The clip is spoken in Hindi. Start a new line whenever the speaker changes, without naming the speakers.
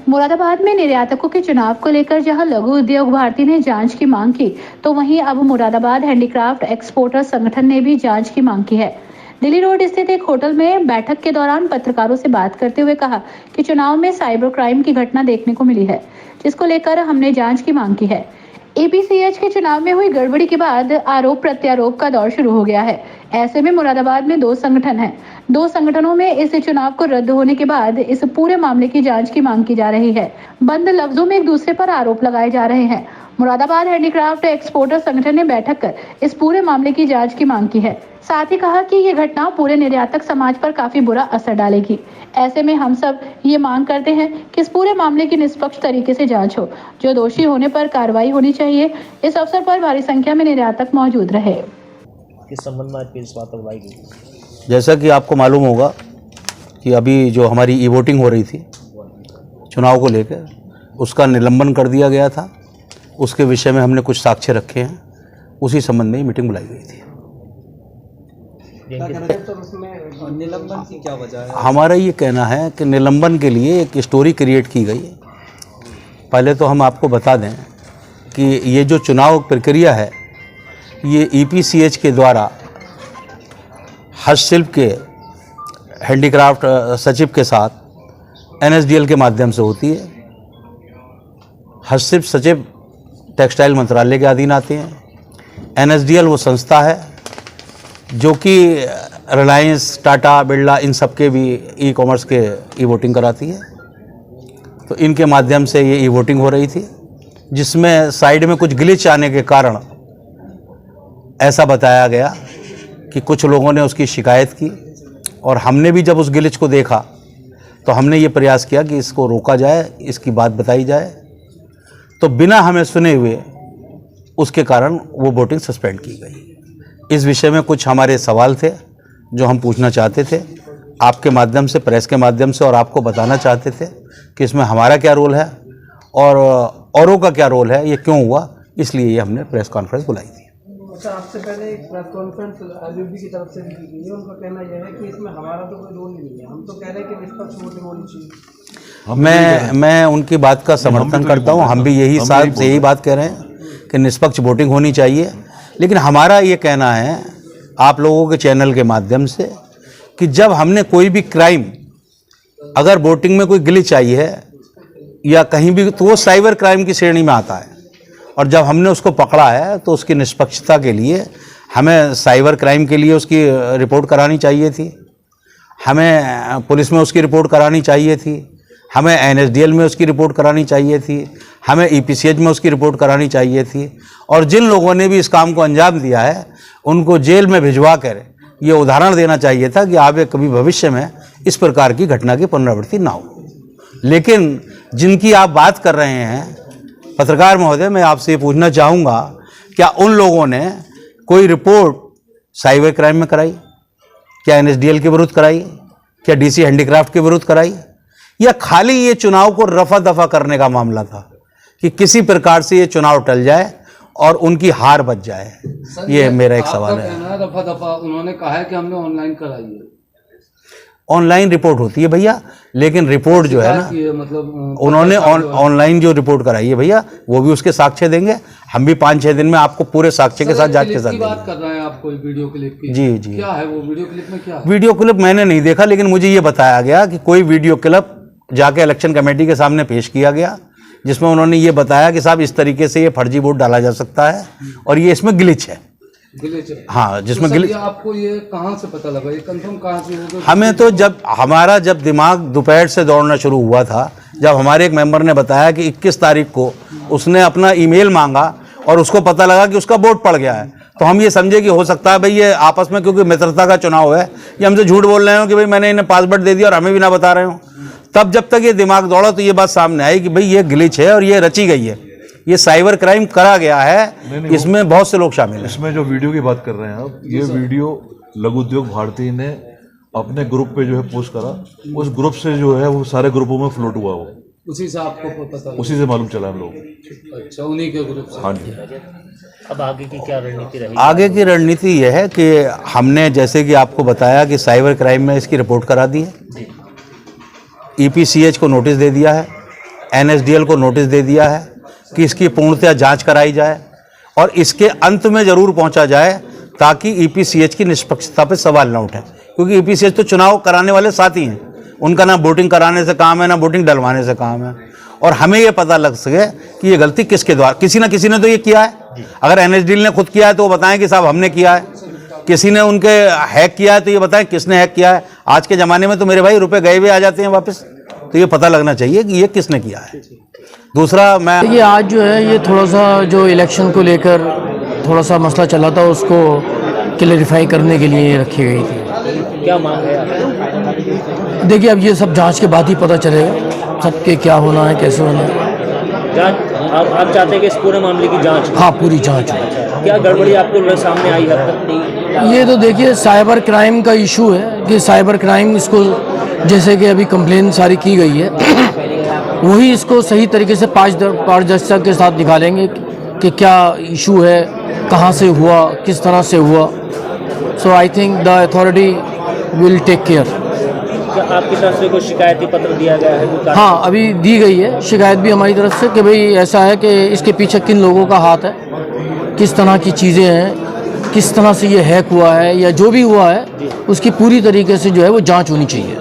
मुरादाबाद में निर्यातकों के चुनाव को लेकर जहां लघु उद्योग भारती ने जांच की मांग की, तो वहीं अब मुरादाबाद हैंडीक्राफ्ट एक्सपोर्टर संगठन ने भी जांच की मांग की है। दिल्ली रोड स्थित एक होटल में बैठक के दौरान पत्रकारों से बात करते हुए कहा कि चुनाव में साइबर क्राइम की घटना देखने को मिली है, जिसको लेकर हमने जांच की मांग की है। एपीसीएच के चुनाव में हुई गड़बड़ी के बाद आरोप प्रत्यारोप का दौर शुरू हो गया है। ऐसे में मुरादाबाद में 2 संगठन हैं। 2 संगठनों में इस चुनाव को रद्द होने के बाद इस पूरे मामले की जांच की मांग की जा रही है। बंद लफ्जों में एक दूसरे पर आरोप लगाए जा रहे हैं। मुरादाबाद हैंडीक्राफ्ट एक्सपोर्टर संगठन ने बैठक कर इस पूरे मामले की जांच की मांग की है। साथ ही कहा कि ये घटना पूरे निर्यातक समाज पर काफी बुरा असर डालेगी। ऐसे में हम सब ये मांग करते हैं कि इस पूरे मामले की निष्पक्ष तरीके से जांच हो, जो दोषी होने पर कार्रवाई होनी चाहिए। इस अवसर पर भारी संख्या में निर्यातक मौजूद रहे।
किस संबंध में आज इस बात पर बुलाई गई?
जैसा कि आपको मालूम होगा कि अभी जो हमारी ई वोटिंग हो रही थी चुनाव को लेकर, उसका निलंबन कर दिया गया था। उसके विषय में हमने कुछ साक्ष्य रखे हैं, उसी संबंध में मीटिंग बुलाई गई थी।
तो उसमें निलंबन की क्या वजह है?
हमारा ये कहना है कि निलंबन के लिए एक स्टोरी क्रिएट की गई है। पहले तो हम आपको बता दें कि ये जो चुनाव प्रक्रिया है, ये ईपीसीएच के द्वारा हस्तशिल्प के हैंडीक्राफ्ट सचिव के साथ एनएसडीएल के माध्यम से होती है। हस्तशिल्प सचिव टेक्सटाइल मंत्रालय के अधीन आते हैं। एनएसडीएल वो संस्था है जो कि रिलायंस, टाटा, बिरला इन सब के भी ई कॉमर्स के ई वोटिंग कराती है। तो इनके माध्यम से ये ई वोटिंग हो रही थी, जिसमें साइड में कुछ ग्लिच आने के कारण ऐसा बताया गया कि कुछ लोगों ने उसकी शिकायत की, और हमने भी जब उस ग्लिच को देखा तो हमने ये प्रयास किया कि इसको रोका जाए, इसकी बात बताई जाए। तो बिना हमें सुने हुए उसके कारण वो वोटिंग सस्पेंड की गई। इस विषय में कुछ हमारे सवाल थे जो हम पूछना चाहते थे आपके माध्यम से, प्रेस के माध्यम से, और आपको बताना चाहते थे कि इसमें हमारा क्या रोल है और औरों का क्या रोल है, ये क्यों हुआ, इसलिए ये हमने प्रेस कॉन्फ्रेंस बुलाई थी।
अच्छा, आपसे पहले एक प्रेस कॉन्फ्रेंस आईयूबी की तरफ से भी की गई है। उनका कहना यह है कि इसमें हमारा तो कोई रोल नहीं है। हम तो कह रहे हैं कि निष्पक्ष वोटिंग होनी चाहिए।
मैं उनकी बात का समर्थन करता हूँ। हम भी यही बात कह रहे हैं कि निष्पक्ष वोटिंग होनी चाहिए। लेकिन हमारा ये कहना है आप लोगों के चैनल के माध्यम से कि जब हमने कोई भी क्राइम, अगर वोटिंग में कोई ग्लिच आई है या कहीं भी, तो वो साइबर क्राइम की श्रेणी में आता है। और जब हमने उसको पकड़ा है तो उसकी निष्पक्षता के लिए हमें साइबर क्राइम के लिए उसकी रिपोर्ट करानी चाहिए थी, हमें पुलिस में उसकी रिपोर्ट करानी चाहिए थी, हमें एनएसडीएल में उसकी रिपोर्ट करानी चाहिए थी, हमें ईपीसीएच में उसकी रिपोर्ट करानी चाहिए थी। और जिन लोगों ने भी इस काम को अंजाम दिया है उनको जेल में भिजवा कर ये उदाहरण देना चाहिए था कि आगे कभी भविष्य में इस प्रकार की घटना की पुनरावृत्ति ना हो। लेकिन जिनकी आप बात कर रहे हैं पत्रकार महोदय, मैं आपसे ये पूछना चाहूँगा, क्या उन लोगों ने कोई रिपोर्ट साइबर क्राइम में कराई? क्या एनएसडीएल के विरुद्ध कराई? क्या डीसी हैंडीक्राफ्ट के विरुद्ध कराई? या खाली ये चुनाव को रफा दफा करने का मामला था कि किसी प्रकार से ये चुनाव टल जाए और उनकी हार बच जाए? ये मेरा एक सवाल है।
रफा दफा उन्होंने कहा है कि हमने ऑनलाइन कराई है।
ऑनलाइन रिपोर्ट होती है भैया, लेकिन रिपोर्ट जो है ना,
मतलब
उन्होंने ऑनलाइन जो रिपोर्ट कराई है भैया, वो भी उसके साक्ष्य देंगे। हम भी 5-6 दिन में आपको पूरे साक्ष्य के साथ जांच के साथ
बात कर रहे हैं। आप कोई वीडियो क्लिप की?
जी।
क्या है वो वीडियो क्लिप में? क्या है?
वीडियो क्लिप मैंने नहीं देखा, लेकिन मुझे ये बताया गया कि कोई वीडियो क्लिप जाके इलेक्शन कमेटी के सामने पेश किया गया, जिसमें उन्होंने ये बताया कि साहब इस तरीके से ये फर्जी वोट डाला जा सकता है और ये इसमें ग्लिच है। हाँ, जिसमें ग्लिच।
आपको ये कहाँ से पता लगा? ये कंफर्म कहाँ से होगा?
हमें तो जब दिमाग दोपहर से दौड़ना शुरू हुआ था, जब हमारे एक मेंबर ने बताया कि 21 तारीख को उसने अपना ईमेल मांगा और उसको पता लगा कि उसका वोट पड़ गया है, तो हम ये समझे कि हो सकता है भाई ये आपस में, क्योंकि मित्रता का चुनाव है, ये हमसे झूठ बोल रहे हो कि भाई मैंने इन्हें पासवर्ड दे दिया और हमें भी ना बता रहे हो। तब जब तक ये दिमाग दौड़ा तो ये बात सामने आई कि भाई ये ग्लिच है और ये रची गई है, ये साइबर क्राइम करा गया है। इसमें बहुत से लोग शामिल हैं।
इसमें जो वीडियो की बात कर रहे हैं आप, ये वीडियो लघु उद्योग भारती ने अपने ग्रुप पे जो है पोस्ट करा। उस ग्रुप से जो है वो सारे ग्रुपों में फ्लोट हुआ, वो
उसी से आपको पता चला?
उसी से मालूम चला हम लोग।
अच्छा, उन्हीं के ग्रुप से?
हाँ जी।
अब आगे की क्या रणनीति रहेगी?
आगे की रणनीति यह है कि हमने जैसे कि आपको बताया कि साइबर क्राइम में इसकी रिपोर्ट करा दी है, ईपीसीएच को नोटिस दे दिया है एनएसडीएल को नोटिस दे दिया है कि इसकी पूर्णतः जांच कराई जाए और इसके अंत में ज़रूर पहुंचा जाए ताकि ईपीसीएच की निष्पक्षता पर सवाल न उठे, क्योंकि ईपीसीएच तो चुनाव कराने वाले साथी हैं, उनका ना वोटिंग कराने से काम है ना वोटिंग डलवाने से काम है। और हमें ये पता लग सके कि ये गलती किसके द्वारा, किसी ना किसी ने तो ये किया है। अगर एनएसडीएल ने खुद किया है तो वो बताएं कि साहब हमने किया है, किसी ने उनके हैक किया है तो ये बताएं किसने हैक किया है। आज के ज़माने में तो मेरे भाई रुपए गए हुए आ जाते हैं वापस, तो ये पता लगना चाहिए कि ये किसने किया है। दूसरा, मैं
ये आज जो है ये थोड़ा सा जो इलेक्शन को लेकर थोड़ा सा मसला चला था उसको क्लैरिफाई करने के लिए रखी गई थी।
क्या मांग है आपकी?
देखिए अब ये सब जांच के बाद ही पता चलेगा सबके क्या होना है, कैसे होना है।
जांच आप चाहते हैं कि इस पूरे मामले की जांच?
हाँ, पूरी जांच हो।
क्या गड़बड़ी आपको सामने आई है अब तक?
ये तो देखिए साइबर क्राइम का इशू है कि साइबर क्राइम इसको, जैसे कि अभी कंप्लेन सारी की गई है वही इसको सही तरीके से पारदर्शिता के साथ निकालेंगे कि क्या इशू है, कहाँ से हुआ, किस तरह से हुआ। So I think the authority will take care.
क्या आपकी तरफ से कोई शिकायती पत्र दिया गया है?
हाँ, अभी दी गई है शिकायत भी हमारी तरफ से कि भाई ऐसा है कि इसके पीछे किन लोगों का हाथ है, किस तरह की चीज़ें हैं, किस तरह से ये हैक हुआ है या जो भी हुआ है उसकी पूरी तरीके से जो है वो जांच होनी चाहिए।